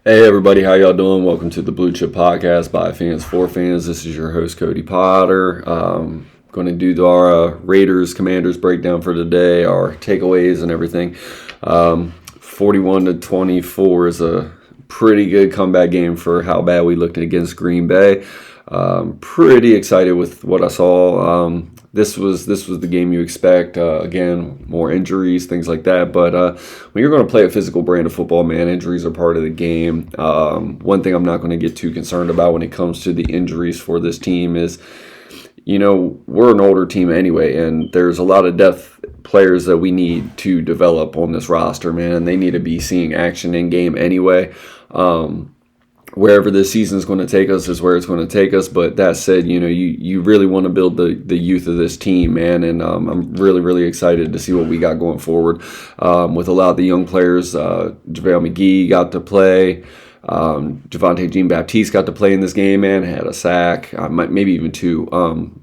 Hey everybody, how y'all doing? Welcome to the Blue Chip Podcast by fans for fans. This is your host Cody Potter. Going to do our Raiders Commanders breakdown for today, our takeaways and everything. 41-24 is a pretty good comeback game for how bad we looked against Green Bay. Pretty excited with what I saw. This was the game you expect. Again, more injuries, things like that. But when you're going to play a physical brand of football, man, injuries are part of the game. One thing I'm not going to get too concerned about when it comes to the injuries for this team is, we're an older team anyway, and there's a lot of depth players that we need to develop on this roster, man. And they need to be seeing action in game anyway. Wherever this season is going to take us is where it's going to take us. But that said, you really want to build the youth of this team, man. And I'm really, really excited to see what we got going forward with a lot of the young players. JaVale McGee got to play. Javonte Jean-Baptiste got to play in this game, man. Had a sack, maybe even two.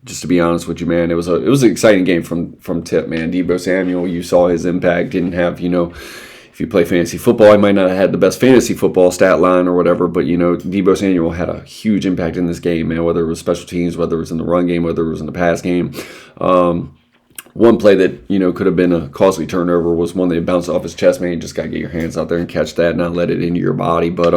Just to be honest with you, man, it was an exciting game from tip, man. Deebo Samuel, you saw his impact. Didn't have, if you play fantasy football, I might not have had the best fantasy football stat line or whatever, but, Deebo Samuel had a huge impact in this game, man, whether it was special teams, whether it was in the run game, whether it was in the pass game. One play that, could have been a costly turnover was one that bounced off his chest, man. You just got to get your hands out there and catch that, not let it into your body. But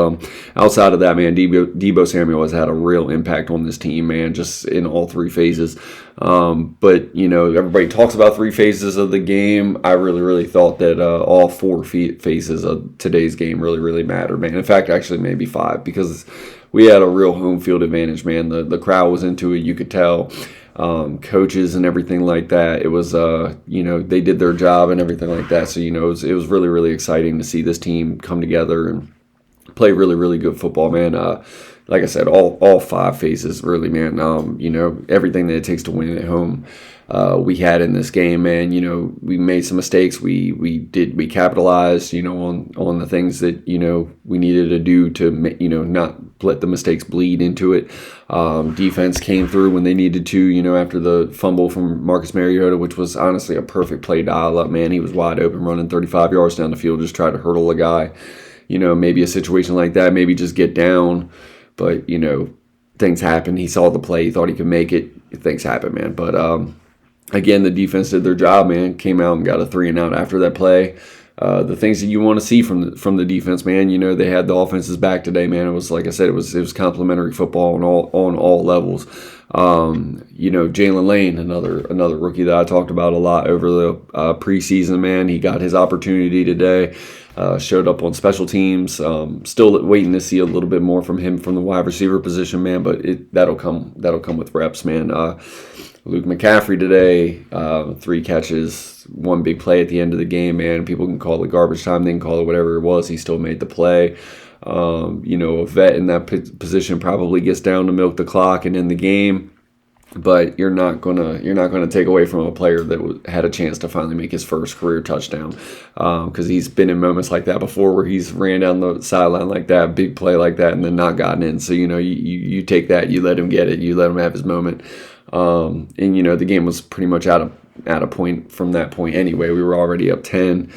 outside of that, man, Deebo Samuel has had a real impact on this team, man, just in all three phases. But, everybody talks about three phases of the game. I really, really thought that all four phases of today's game really, really mattered, man. In fact, actually maybe five, because we had a real home field advantage, man. The crowd was into it, you could tell. Coaches and everything like that. It was, they did their job and everything like that. So, it was really, really exciting to see this team come together and play really, really good football, man. Like I said, all five phases, really, man. Everything that it takes to win at home, we had in this game, man. We made some mistakes. We capitalized, on the things that, we needed to do to, not let the mistakes bleed into it. Defense came through when they needed to, after the fumble from Marcus Mariota, which was honestly a perfect play dial-up, man. He was wide open, running 35 yards down the field, just try to hurdle a guy. Maybe a situation like that, maybe just get down. But, things happen. He saw the play. He thought he could make it. Things happen, man. But, again, the defense did their job, man. Came out and got a 3-and-out after that play. The things that you want to see from the defense, man. They had the offense's back today, man. It was, like I said, it was complimentary football on all levels. Jalen Lane, another rookie that I talked about a lot over the preseason, man. He got his opportunity today. Showed up on special teams. Still waiting to see a little bit more from him from the wide receiver position, man. But that'll come with reps, man. Luke McCaffrey today, 3 catches, 1 big play at the end of the game, man. People can call it garbage time, they can call it whatever it was. He still made the play. A vet in that position probably gets down to milk the clock and end the game. But you're not gonna take away from a player that had a chance to finally make his first career touchdown, because he's been in moments like that before where he's ran down the sideline like that, big play like that, and then not gotten in. So you take that, you let him get it, you let him have his moment, and the game was pretty much at a point from that point anyway. We were already up 10.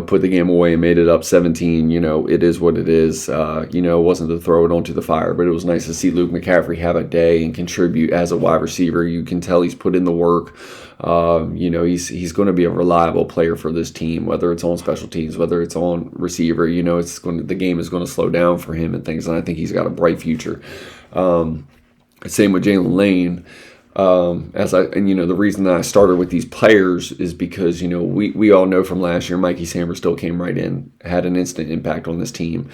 Put the game away and made it up 17. It is what it is. It wasn't to throw it onto the fire, but it was nice to see Luke McCaffrey have a day and contribute as a wide receiver. You can tell he's put in the work. He's going to be a reliable player for this team, whether it's on special teams, whether it's on receiver. The game is going to slow down for him and things, and I think he's got a bright future. Same with Jalen Lane. The reason that I started with these players is because, we all know from last year, Mikey Sammer still came right in, had an instant impact on this team.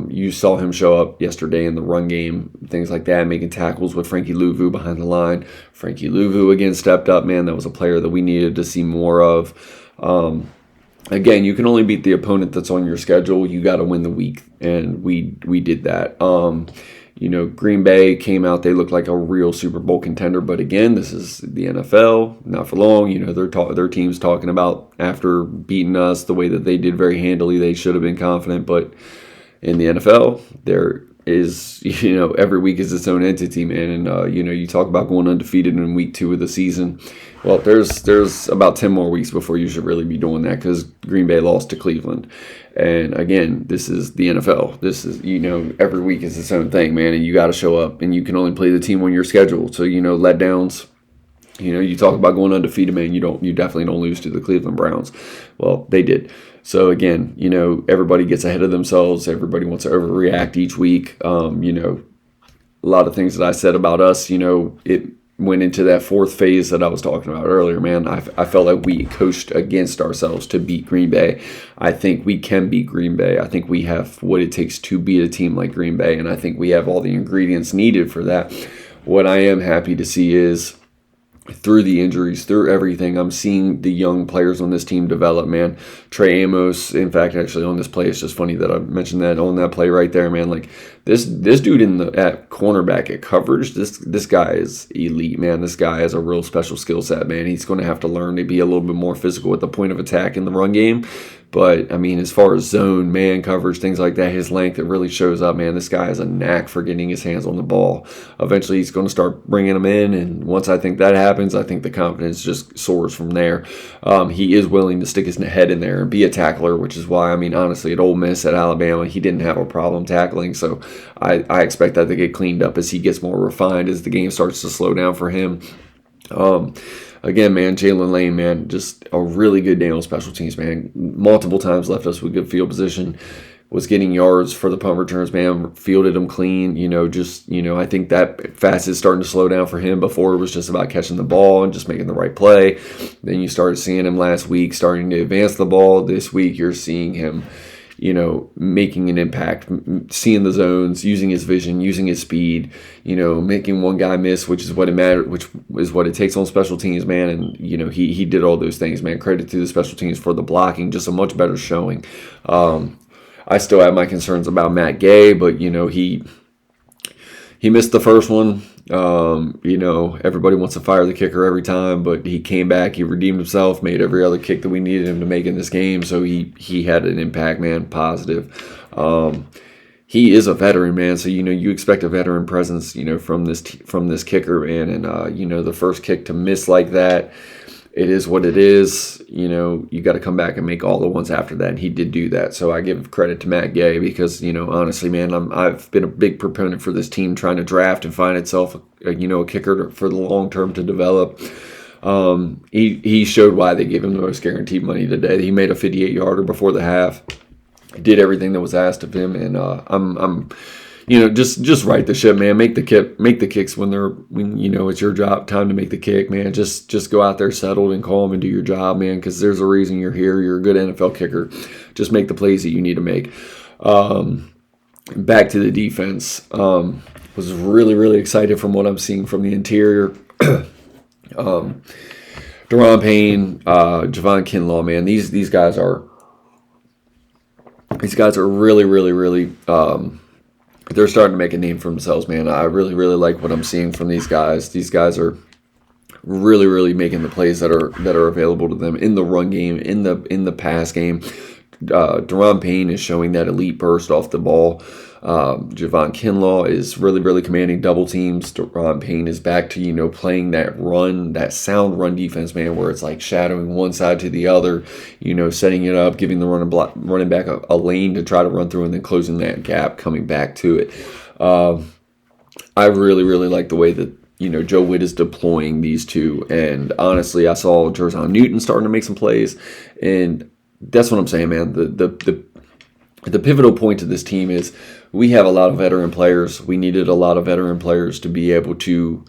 You saw him show up yesterday in the run game, things like that, making tackles with Frankie Louvu behind the line. Frankie Louvu again stepped up, man. That was a player that we needed to see more of. Again, you can only beat the opponent that's on your schedule. You got to win the week, and we did that. Green Bay came out, they looked like a real Super Bowl contender, but again, this is the NFL, not for long. Their team's talking about after beating us the way that they did very handily, they should have been confident, but in the NFL, they're is, every week is its own entity, man. And you talk about going undefeated in week 2 of the season. Well, there's about 10 more weeks before you should really be doing that, because Green Bay lost to Cleveland. And again, this is the NFL. This is, every week is its own thing, man. And you got to show up, and you can only play the team on your schedule. So, letdowns. You talk about going undefeated, man. You definitely don't lose to the Cleveland Browns. Well, they did. So again, everybody gets ahead of themselves. Everybody wants to overreact each week. A lot of things that I said about us, it went into that fourth phase that I was talking about earlier, man. I felt like we coached against ourselves to beat Green Bay. I think we can beat Green Bay. I think we have what it takes to beat a team like Green Bay, and I think we have all the ingredients needed for that. What I am happy to see is, through the injuries, through everything, I'm seeing the young players on this team develop, man. Trey Amos, in fact, actually on this play, it's just funny that I mentioned that on that play right there, man. Like this dude at cornerback at coverage, this guy is elite, man. This guy has a real special skill set, man. He's going to have to learn to be a little bit more physical at the point of attack in the run game. But, I mean, as far as zone, man coverage, things like that, his length, it really shows up, man. This guy has a knack for getting his hands on the ball. Eventually, he's going to start bringing them in, and once I think that happens, I think the confidence just soars from there. He is willing to stick his head in there and be a tackler, which is why, I mean, honestly, at Ole Miss, at Alabama, he didn't have a problem tackling, so I expect that to get cleaned up as he gets more refined, as the game starts to slow down for him. Again, man, Jalen Lane, man, just a really good day on special teams, man. Multiple times left us with good field position, was getting yards for the punt returns, man, fielded them clean, I think that fast is starting to slow down for him. Before, it was just about catching the ball and just making the right play. Then you started seeing him last week starting to advance the ball. This week, you're seeing him making an impact, seeing the zones, using his vision, using his speed, making one guy miss, which is what it mattered, which is what it takes on special teams, man. And, he did all those things, man. Credit to the special teams for the blocking, just a much better showing. I still have my concerns about Matt Gay, but, he missed the first one. Everybody wants to fire the kicker every time, but he came back, he redeemed himself, made every other kick that we needed him to make in this game, so he had an impact, man, positive. He is a veteran, man, so you expect a veteran presence, from this kicker, man, and the first kick to miss like that, it is what it is. You got to come back and make all the ones after that, and he did do that. So I give credit to Matt Gay, because, honestly, man, I've been a big proponent for this team trying to draft and find itself, a kicker for the long term to develop. He showed why they gave him the most guaranteed money today. He made a 58-yarder before the half, did everything that was asked of him, and I'm just right the ship, man. Make the kicks when it's your job time to make the kick, man. Just go out there settled and calm and do your job, man, because there's a reason you're here. You're a good NFL kicker. Just make the plays that you need to make. Back to the defense. Was really, really excited from what I'm seeing from the interior. Daron Payne, Javon Kinlaw, man. These guys are really, really, really. They're starting to make a name for themselves, man. I really, really like what I'm seeing from these guys. These guys are really, really making the plays that are available to them in the run game, in the pass game. Daron Payne is showing that elite burst off the ball. Javon Kinlaw is really, really commanding double teams. Daron Payne is back to, playing that sound run defense, man, where it's like shadowing one side to the other, setting it up, giving the running back a lane to try to run through, and then closing that gap, coming back to it. I really, really like the way that, Joe Witt is deploying these two. And honestly, I saw Jerzon Newton starting to make some plays, and that's what I'm saying, man. The pivotal point of this team is we have a lot of veteran players. We needed a lot of veteran players to be able to,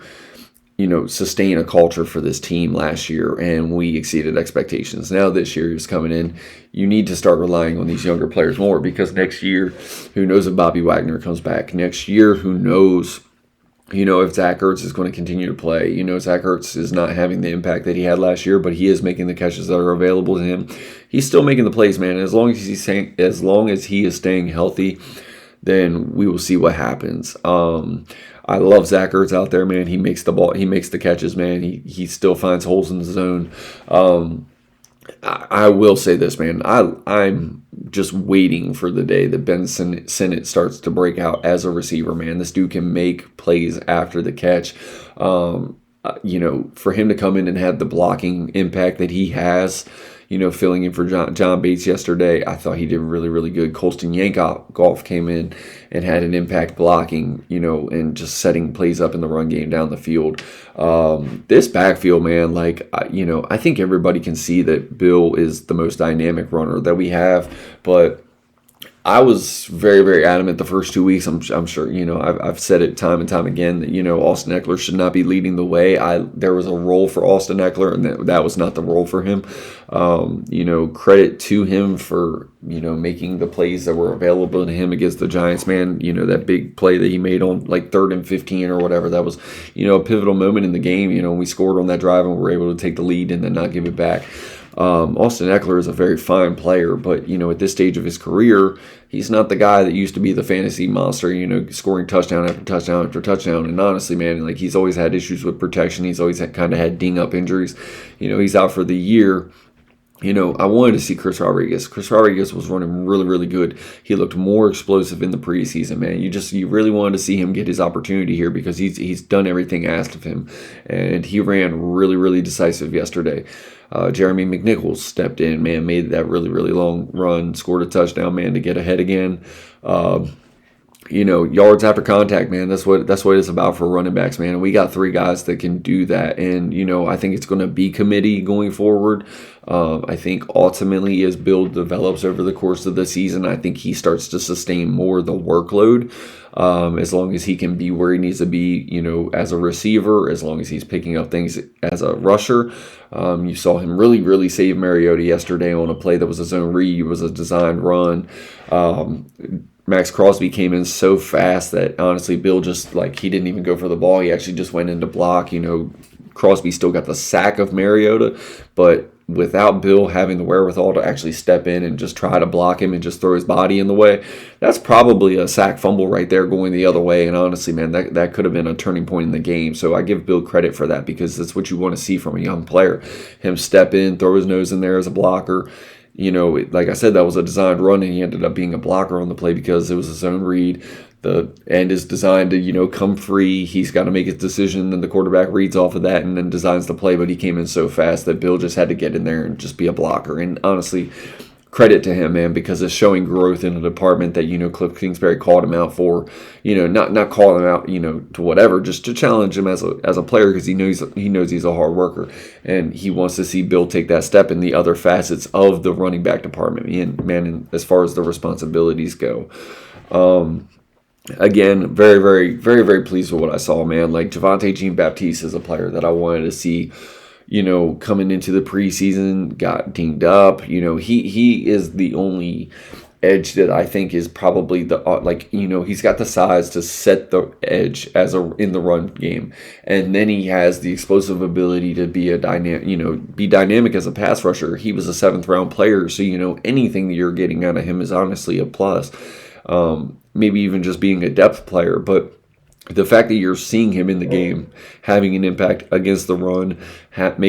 sustain a culture for this team last year, and we exceeded expectations. Now this year is coming in. You need to start relying on these younger players more, because next year, who knows if Bobby Wagner comes back. Next year, who knows, if Zach Ertz is going to continue to play. Zach Ertz is not having the impact that he had last year, but he is making the catches that are available to him. He's still making the plays, man. As long as he is staying healthy, then we will see what happens. I love Zach Ertz out there, man. He makes the ball. He makes the catches, man. He still finds holes in the zone. I will say this, man. I'm just waiting for the day that Ben Sinnott starts to break out as a receiver, man. This dude can make plays after the catch. For him to come in and have the blocking impact that he has, filling in for John Bates yesterday, I thought he did really, really good. Colston Yankoff came in and had an impact blocking, and just setting plays up in the run game down the field. This backfield, man, I think everybody can see that Bill is the most dynamic runner that we have, but I was very, very adamant the first 2 weeks. I'm sure, I've said it time and time again that, Austin Eckler should not be leading the way. There was a role for Austin Eckler, and that was not the role for him. Credit to him for, making the plays that were available to him against the Giants, man. That big play that he made on like 3rd and 15 or whatever. That was, a pivotal moment in the game. We scored on that drive and were able to take the lead and then not give it back. Austin Eckler is a very fine player, but at this stage of his career, he's not the guy that used to be the fantasy monster, scoring touchdown after touchdown after touchdown. And honestly, man, he's always had issues with protection. He's always kind of had ding up injuries. He's out for the year. I wanted to see Chris Rodriguez. Chris Rodriguez was running really, really good. He looked more explosive in the preseason, man. You really wanted to see him get his opportunity here because he's done everything asked of him, and he ran really, really decisive yesterday. Jeremy McNichols stepped in, man, made that really, really long run, scored a touchdown, man, to get ahead again. Yards after contact, man. That's what it's about for running backs, man. And we got 3 guys that can do that. And, I think it's going to be committee going forward. I think ultimately as Bill develops over the course of the season, I think he starts to sustain more the workload. As long as he can be where he needs to be, as a receiver, as long as he's picking up things as a rusher. You saw him really, really save Mariota yesterday on a play that was a zone read, was a designed run. Max Crosby came in so fast that honestly, Bill just he didn't even go for the ball. He actually just went into block. Crosby still got the sack of Mariota, but without Bill having the wherewithal to actually step in and just try to block him and just throw his body in the way, that's probably a sack fumble right there going the other way. And honestly, man, that could have been a turning point in the game. So I give Bill credit for that because that's what you want to see from a young player. Him step in, throw his nose in there as a blocker. Like I said, that was a designed run, and he ended up being a blocker on the play because it was a zone read. The end is designed to, come free. He's got to make his decision, and the quarterback reads off of that and then designs the play. But he came in so fast that Bill just had to get in there and just be a blocker. And honestly, credit to him, man, because it's showing growth in a department that, Cliff Kingsbury called him out for, not calling him out, to whatever, just to challenge him as a player because he knows he's a hard worker, and he wants to see Bill take that step in the other facets of the running back department, and as far as the responsibilities go. Again, very, very, very, very pleased with what I saw, man. Javonte Jean-Baptiste is a player that I wanted to see, coming into the preseason, got dinged up. He is the only edge that I think is probably he's got the size to set the edge in the run game, and then he has the explosive ability to be be dynamic as a pass rusher. He was a 7th-round player, so anything that you're getting out of him is honestly a plus. Maybe even just being a depth player, but the fact that you're seeing him in the game, having an impact against the run,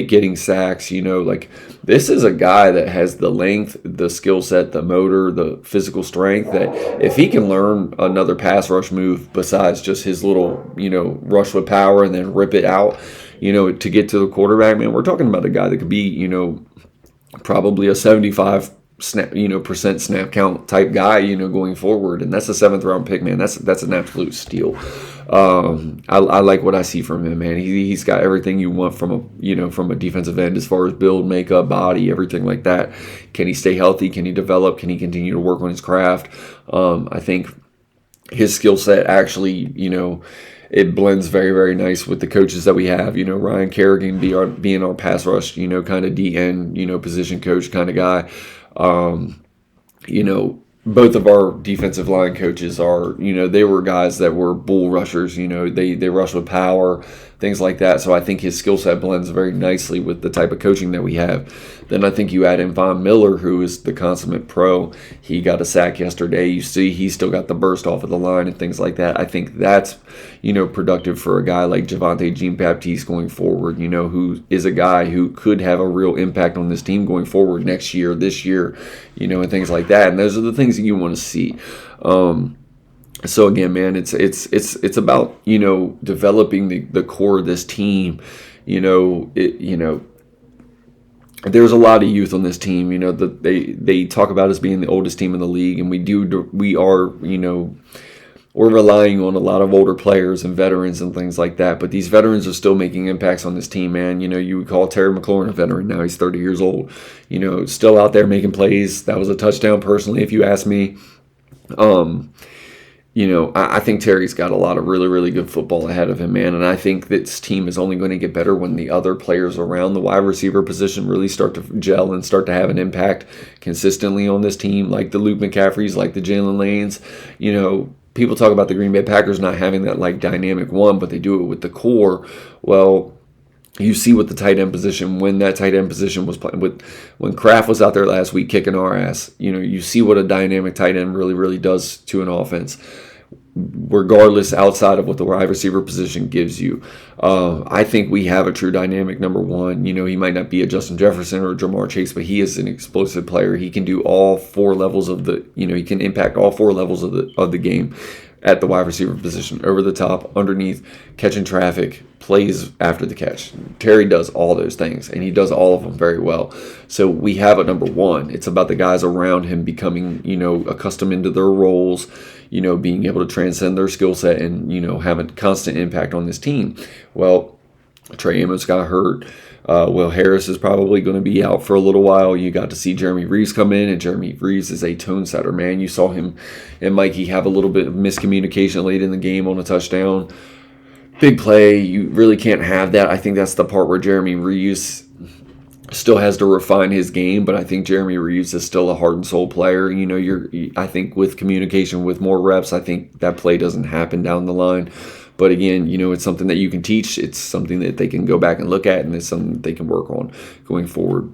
getting sacks, this is a guy that has the length, the skill set, the motor, the physical strength, that if he can learn another pass rush move besides just his little, rush with power and then rip it out, to get to the quarterback, man, we're talking about a guy that could be, probably a 75 percent snap count type guy, going forward, and that's a 7th-round pick, man. That's an absolute steal. I like what I see from him, man. He's got everything you want from a defensive end as far as build, makeup, body, everything like that. Can he stay healthy? Can he develop? Can he continue to work on his craft? I think his skill set actually, it blends very, very nice with the coaches that we have. Ryan Kerrigan being our pass rush, kind of DN, position coach kind of guy. both of our defensive line coaches are, they were guys that were bull rushers. They rush with power, things like that. So I think his skill set blends very nicely with the type of coaching that we have. Then I think you add in Von Miller, who is the consummate pro. He got a sack yesterday. You see he's still got the burst off of the line and things like that. I think that's, productive for a guy like Javonte Jean-Baptiste going forward, who is a guy who could have a real impact on this team going forward next year, this year, and things like that. And those are the things that you want to see. So again, man, it's about, developing the core of this team. There's a lot of youth on this team. That they talk about us being the oldest team in the league, and we are, we're relying on a lot of older players and veterans and things like that. But these veterans are still making impacts on this team, man. You would call Terry McLaurin a veteran now. He's 30 years old. Still out there making plays. That was a touchdown personally, if you ask me. I think Terry's got a lot of really, really good football ahead of him, man. And I think this team is only going to get better when the other players around the wide receiver position really start to gel and start to have an impact consistently on this team, like the Luke McCaffreys, like the Jalen Lanes. People talk about the Green Bay Packers not having that like dynamic one, but they do it with the core. Well, you see with the tight end position, when that tight end position was playing, when Kraft was out there last week kicking our ass, you see what a dynamic tight end really, really does to an offense, regardless outside of what the wide receiver position gives you. I think we have a true dynamic number one. He might not be a Justin Jefferson or a Jamar Chase, but he is an explosive player. He can do all four levels of he can impact all four levels of the game at the wide receiver position, over the top, underneath, catching traffic, plays after the catch. Terry does all those things, and he does all of them very well. So we have a number one. It's about the guys around him becoming, accustomed into their roles, being able to transcend their skill set and, have a constant impact on this team. Well, Trey Amos got hurt. Will Harris is probably going to be out for a little while. You got to see Jeremy Reeves come in, and Jeremy Reeves is a tone setter, man. You saw him and Mikey have a little bit of miscommunication late in the game on a touchdown. Big play. You really can't have that. I think that's the part where Jeremy Reeves still has to refine his game, but I think Jeremy Reeves is still a heart and soul player. I think with communication, with more reps, I think that play doesn't happen down the line. But again, it's something that you can teach. It's something that they can go back and look at, and it's something that they can work on going forward,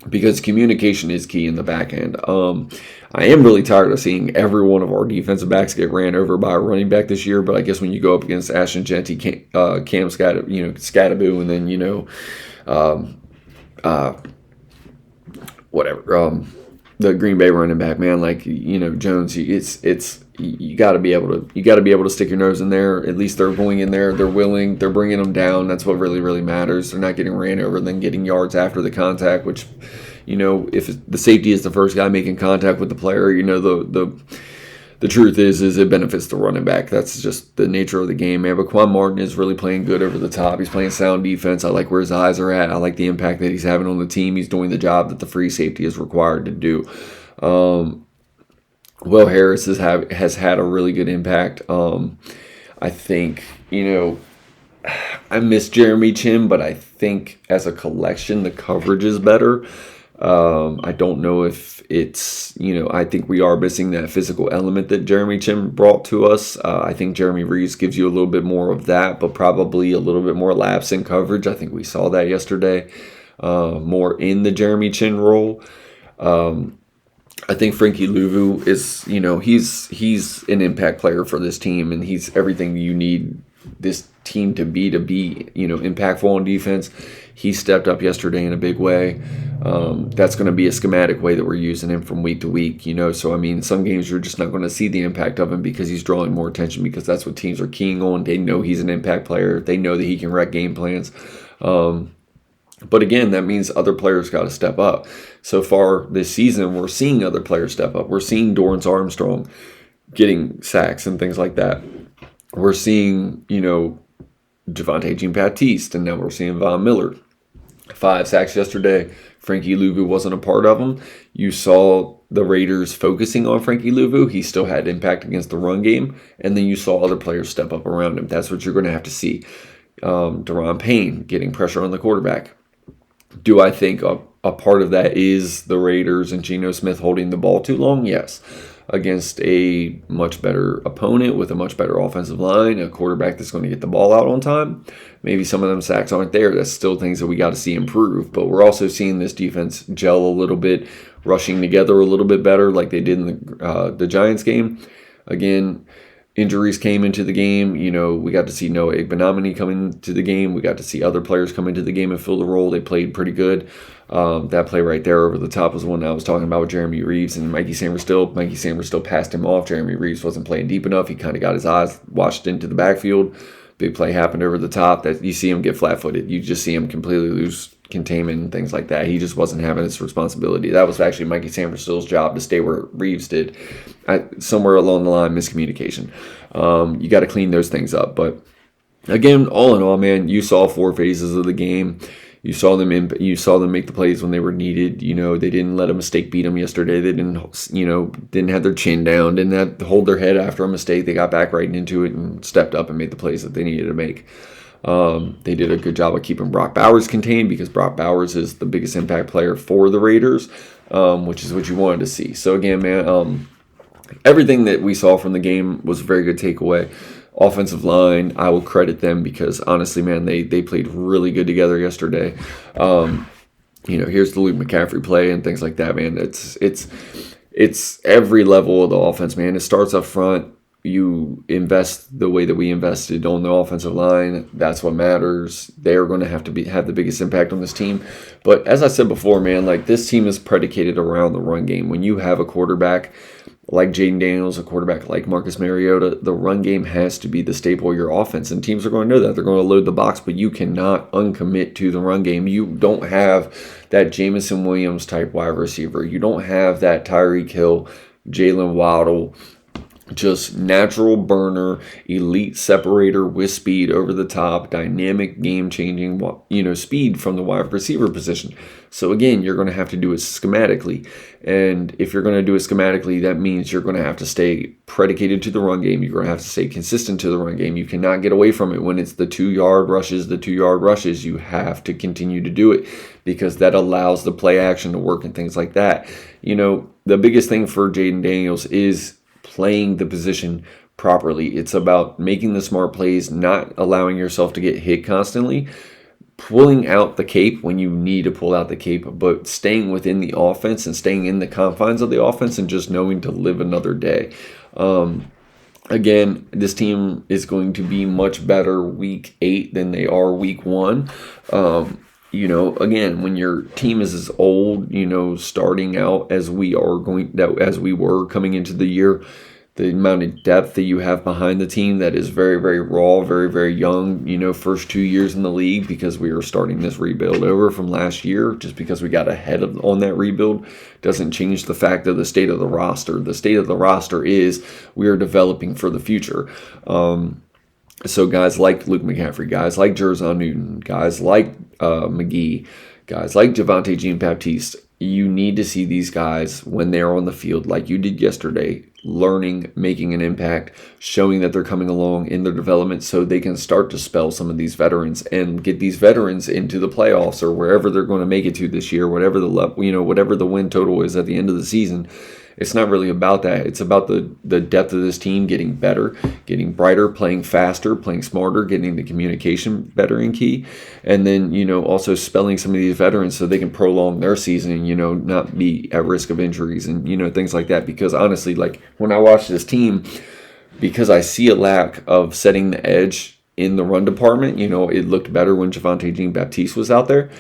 because communication is key in the back end. I am really tired of seeing every one of our defensive backs get ran over by a running back this year. But I guess when you go up against Ashton Jeanty, Cam Scattaboo, and then the Green Bay running back, man, like Jones, you got to be able to stick your nose in there. At least they're going in there, they're willing, they're bringing them down. That's what really, really matters. They're not getting ran over, then getting yards after the contact, which if the safety is the first guy making contact with the player, the truth is it benefits the running back. That's just the nature of the game, man. But Quan Martin is really playing good over the top. He's playing sound defense. I like where his eyes are at. I like the impact that he's having on the team. He's doing the job that the free safety is required to do. Will Harris has had a really good impact. I think, I miss Jeremy Chinn, but I think as a collection, the coverage is better. I don't know if it's, I think we are missing that physical element that Jeremy Chinn brought to us. I think Jeremy Reeves gives you a little bit more of that, but probably a little bit more lapse in coverage. I think we saw that yesterday, more in the Jeremy Chinn role. I think Frankie Louvu is, he's an impact player for this team, and he's everything you need this team to be, impactful on defense. He stepped up yesterday in a big way. That's going to be a schematic way that we're using him from week to week, So, some games you're just not going to see the impact of him because he's drawing more attention, because that's what teams are keying on. They know he's an impact player. They know that he can wreck game plans. But again, that means other players got to step up. So far this season, we're seeing other players step up. We're seeing Dorrance Armstrong getting sacks and things like that. We're seeing, Javonte Jean-Baptiste, and now we're seeing Von Miller. 5 sacks yesterday. Frankie Louvu wasn't a part of them. You saw the Raiders focusing on Frankie Louvu. He still had impact against the run game. And then you saw other players step up around him. That's what you're going to have to see. Daron Payne getting pressure on the quarterback. Do I think a part of that is the Raiders and Geno Smith holding the ball too long? Yes. against a much better opponent with a much better offensive line, a quarterback that's going to get the ball out on time. Maybe some of them sacks aren't there. That's still things that we got to see improve. But we're also seeing this defense gel a little bit, rushing together a little bit better like they did in the Giants game. Again, injuries came into the game. We got to see Noah Igbenamani come into the game. We got to see other players come into the game and fill the role. They played pretty good. That play right there over the top was one I was talking about with Jeremy Reaves and Mikey Sainristil. Mikey Sainristil passed him off. Jeremy Reaves wasn't playing deep enough. He kind of got his eyes washed into the backfield. Big play happened over the top. That you see him get flat-footed. You just see him completely lose containment and things like that. He just wasn't having his responsibility. That was actually Mikey Sainristil's job to stay where Reaves did. Somewhere along the line, miscommunication. You got to clean those things up. But again, all in all, man, you saw 4 phases of the game. You saw them make the plays when they were needed. They didn't let a mistake beat them yesterday. They didn't have their chin down, didn't have to hold their head after a mistake. They got back right into it and stepped up and made the plays that they needed to make. They did a good job of keeping Brock Bowers contained because Brock Bowers is the biggest impact player for the Raiders, which is what you wanted to see. So again, man, everything that we saw from the game was a very good takeaway. Offensive line, I will credit them because honestly, man, they played really good together yesterday. Here's the Luke McCaffrey play and things like that, man. It's every level of the offense, man. It starts up front. You invest the way that we invested on the offensive line. That's what matters. They're going to have the biggest impact on this team. But as I said before, man, like this team is predicated around the run game. When you have a quarterback like Jayden Daniels, a quarterback like Marcus Mariota, the run game has to be the staple of your offense. And teams are going to know that. They're going to load the box, but you cannot uncommit to the run game. You don't have that Jameson Williams type wide receiver. You don't have that Tyreek Hill, Jalen Waddle, just natural burner, elite separator with speed over the top, dynamic, game-changing, speed from the wide receiver position. So again, you're going to have to do it schematically. And if you're going to do it schematically, that means you're going to have to stay predicated to the run game. You're going to have to stay consistent to the run game. You cannot get away from it when it's the 2-yard rushes. You have to continue to do it because that allows the play action to work and things like that. The biggest thing for Jayden Daniels is playing the position properly. It's about making the smart plays, not allowing yourself to get hit constantly, pulling out the cape when you need to pull out the cape, but staying within the offense and staying in the confines of the offense and just knowing to live another day. Again, this team is going to be much better week 8 than they are week 1. Again, when your team is as old, starting out as we were coming into the year, the amount of depth that you have behind the team that is very, very raw, very, very young, first 2 years in the league because we were starting this rebuild over from last year. Just because we got ahead on that rebuild doesn't change the fact of the state of the roster. The state of the roster is we are developing for the future. So guys like Luke McCaffrey, guys like Jerzon Newton, guys like McGee, guys like Javonte Jean-Baptiste, you need to see these guys when they're on the field like you did yesterday, learning, making an impact, showing that they're coming along in their development so they can start to spell some of these veterans and get these veterans into the playoffs or wherever they're going to make it to this year, whatever the win total is at the end of the season. It's not really about that. It's about the depth of this team getting better, getting brighter, playing faster, playing smarter, getting the communication better and key. And then, also spelling some of these veterans so they can prolong their season, not be at risk of injuries and, things like that. Because honestly, like when I watch this team, because I see a lack of setting the edge in the run department, it looked better when Javonte Jean-Baptiste was out there.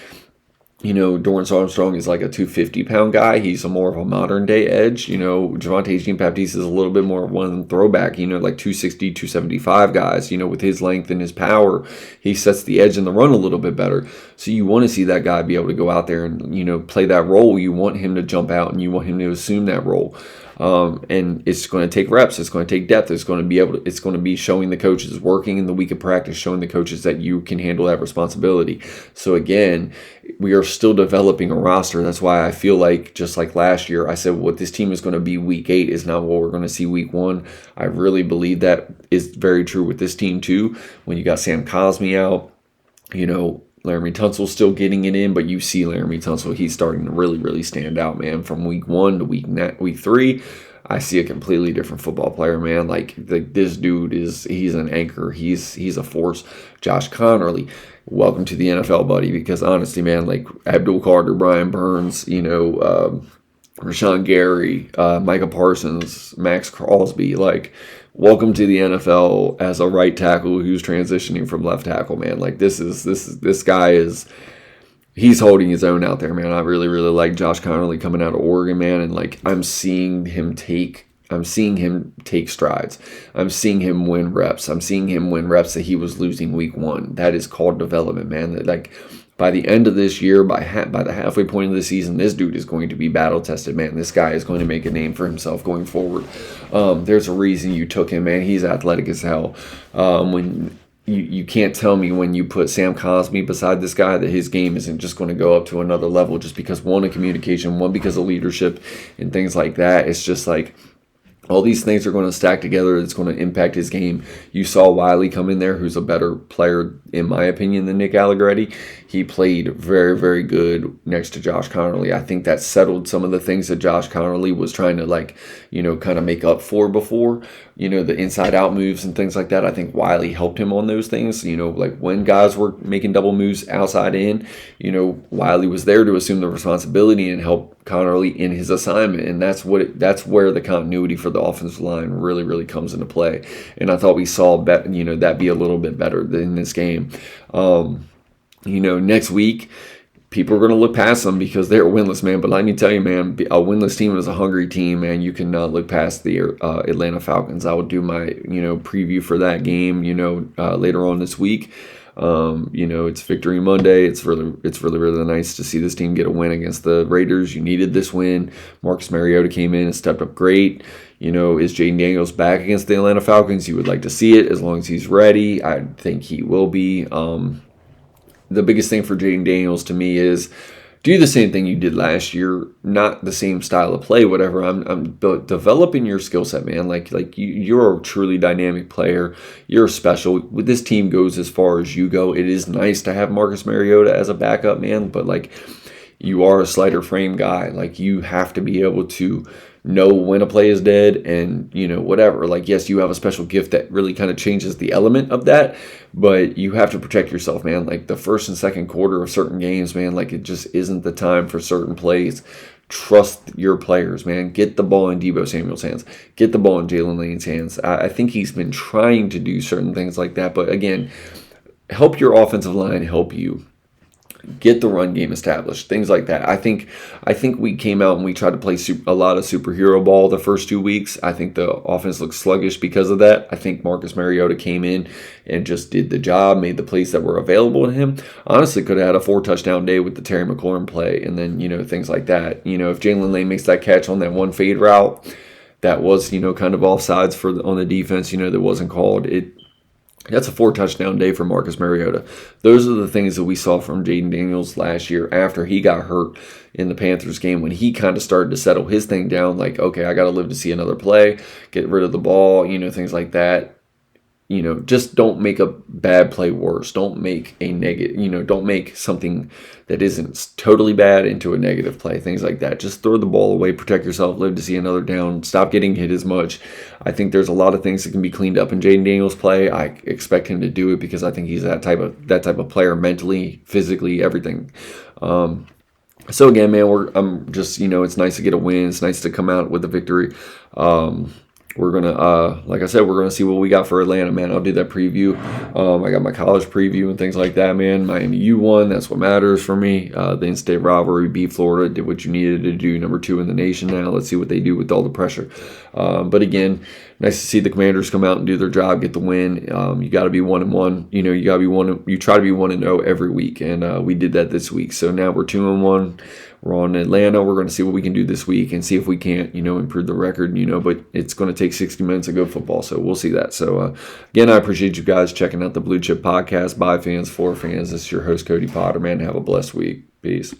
Dorrance Armstrong is like a 250-pound guy. He's more of a modern-day edge. Javonte Jean-Baptiste is a little bit more of one throwback, like 260, 275 guys, with his length and his power. He sets the edge in the run a little bit better. So you want to see that guy be able to go out there and, play that role. You want him to jump out and you want him to assume that role. And it's going to take reps. It's going to take depth. It's going to be showing the coaches, working in the week of practice, showing the coaches that you can handle that responsibility. So again, we are still developing a roster. That's why I feel like, just like last year, I said what this team is going to be week 8 is not what we're going to see week 1. I really believe that is very true with this team too. When you got Sam Cosmi out, Laramie Tunsil's still getting it in, but you see Laramie Tunsil, he's starting to really, really stand out, man. From week 1 to week 3, I see a completely different football player, man. Like this dude he's an anchor. He's a force. Josh Connerly, welcome to the NFL, buddy. Because honestly, man, like Abdul Carter, Brian Burns, Rashawn Gary, Micah Parsons, Max Crosby, like welcome to the NFL as a right tackle who's transitioning from left tackle, man. Like this guy is he's holding his own out there, man. I really, really like Josh Connerly coming out of Oregon, man, and like I'm seeing him take strides. I'm seeing him win reps. I'm seeing him win reps that he was losing week 1. That is called development, man. That, like by the end of this year, by the halfway point of the season, this dude is going to be battle tested, man. This guy is going to make a name for himself going forward. There's a reason you took him, man. He's athletic as hell. When you can't tell me when you put Sam Cosmi beside this guy that his game isn't just going to go up to another level just because one, of communication, one, because of leadership and things like that. It's just like all these things are going to stack together. It's going to impact his game. You saw Wiley come in there, who's a better player, in my opinion, than Nick Allegretti. He played very, very good next to Josh Connerly. I think that settled some of the things that Josh Connerly was trying to, kind of make up for before. The inside-out moves and things like that. I think Wiley helped him on those things. Like when guys were making double moves outside in, Wiley was there to assume the responsibility and help Connerly in his assignment. And that's where the continuity for the offensive line really, really comes into play. And I thought we saw that be a little bit better in this game. Next week, people are going to look past them because they're winless, man. But let me tell you, man, a winless team is a hungry team, man. You cannot look past the Atlanta Falcons. I will do my, preview for that game, later on this week. It's Victory Monday. It's really, really nice to see this team get a win against the Raiders. You needed this win. Marcus Mariota came in and stepped up great. Is Jayden Daniels back against the Atlanta Falcons? You would like to see it as long as he's ready. I think he will be. The biggest thing for Jayden Daniels to me is do the same thing you did last year, not the same style of play, whatever. I'm developing your skill set, man. Like you're a truly dynamic player. You're special. This team goes as far as you go. It is nice to have Marcus Mariota as a backup, man, but like you are a slighter frame guy. Like you have to be able to know when a play is dead and, whatever. Like, yes, you have a special gift that really kind of changes the element of that, but you have to protect yourself, man. Like the first and second quarter of certain games, man, like it just isn't the time for certain plays. Trust your players, man. Get the ball in Deebo Samuel's hands. Get the ball in Jalen Lane's hands. I think he's been trying to do certain things like that, but again, help your offensive line help you. Get the run game established, things like that. I think we came out and we tried to play a lot of superhero ball the first 2 weeks. I think the offense looked sluggish because of that. I think Marcus Mariota came in and just did the job, made the plays that were available to him. Honestly, could have had a 4-touchdown day with the Terry McLaurin play and then, things like that. If Jalen Lane makes that catch on that one fade route, that was, kind of offsides on the defense, that wasn't called. That's a 4-touchdown day for Marcus Mariota. Those are the things that we saw from Jayden Daniels last year after he got hurt in the Panthers game when he kind of started to settle his thing down. Like, okay, I got to live to see another play, get rid of the ball, things like that. Just don't make a bad play worse. Don't make a negative, don't make something that isn't totally bad into a negative play, things like that. Just throw the ball away, protect yourself, live to see another down, stop getting hit as much. I think there's a lot of things that can be cleaned up in Jayden Daniels' play. I expect him to do it because I think he's that type of player mentally, physically, everything. So again, man, I'm just, it's nice to get a win. It's nice to come out with a victory. We're going to, like I said, we're going to see what we got for Atlanta, man. I'll do that preview. I got my college preview and things like that, man. Miami U won. That's what matters for me. The in-state rivalry beat Florida. Did what you needed to do. Number 2 in the nation now. Let's see what they do with all the pressure. But again, nice to see the Commanders come out and do their job, get the win. You got to be 1-1. You got to be one. You try to be 1-0 every week, and we did that this week. So now we're 2-1. We're on Atlanta. We're going to see what we can do this week and see if we can't, improve the record, but it's going to take 60 minutes of good football. So we'll see that. So, again, I appreciate you guys checking out the Blue Chip Podcast. By fans, for fans. This is your host, Cody Potter, man. Have a blessed week. Peace.